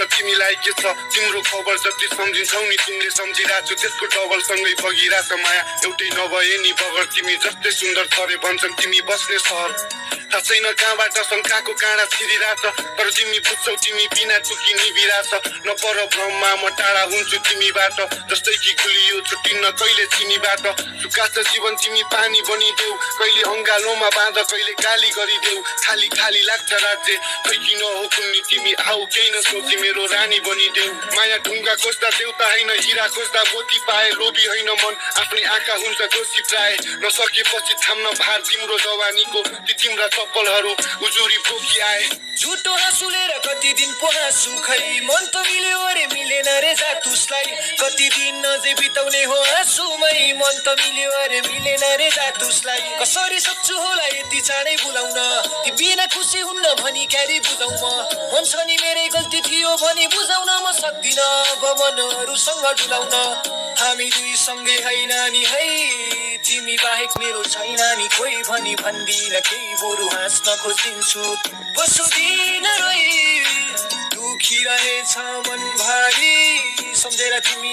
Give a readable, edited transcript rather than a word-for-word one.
तिमीलाई के छ तिम्रो खबर जति सम्झिन्छौ नि तिमीले सम्झिरहेछौ त्यसको डबल सँगै बगिरहेछ माया एउटै नभए नि बगर तिमी जस्तै सुन्दर थरे भन्छन् तिमी बस्ने सहर थाहा छैन कहाँबाट शङ्काको काँडा छिरिरहेछ तर तिमी बुझ्छौ तिमी बिना चुकी निभिरहेछ नपर भ्रममा म टाढा हुन्छु तिमीबाट जस्तै कि खुलियो छुट्टिन्न कहिले चिनीबाट सुकाछ जीवन तिमी पानी बनिदेऊ कहिले अङ्गालोमा बाँध कहिले गाली गरिदेऊ खाली खाली लाग्छ राज्य खै किन हो कुन्नी तिमी आऊ केही नसोची मेरो रानी बनिदेऊ माया ढुङ्गा खोज्दा देउता होइन हिरा खोज्दा मोती पाए लोभी होइन मन आफ्नै आँखा हुन्छ दोषी प्राय नसकेपछि थाम्न भार तिम्रो जवानीको ती तिम्रा चप्पलहरू उजुरी बोकी आए झुटो हाँसुले र कति दिन पो हाँसु खै मन त मिल्यो अरे मिलेन रे जातुसलाई कति दिन अझै बिताउने हो हाँसुमै मन त मिल्यो अरे मिलेन रे जातुसलाई कसरी सक्छु होला यति चाँडै बुलाउन ती बिना खुसी हुन्न भनी क्यारी बुझाउ म हुन्छ नि मेरै गल्ती थियो भनी बुझाउन म सक्दिन अब मनहरूसँग डुलाउन हामी दुई सँगै होइन नि है तिमी बाहेक मेरो छैन नि कोही भनी भन्दिन केही बरु हाँस्न खोजिदिन्छु बसुदिन रोइ दुखी रहेछ मन भारी सम्झेर तिमी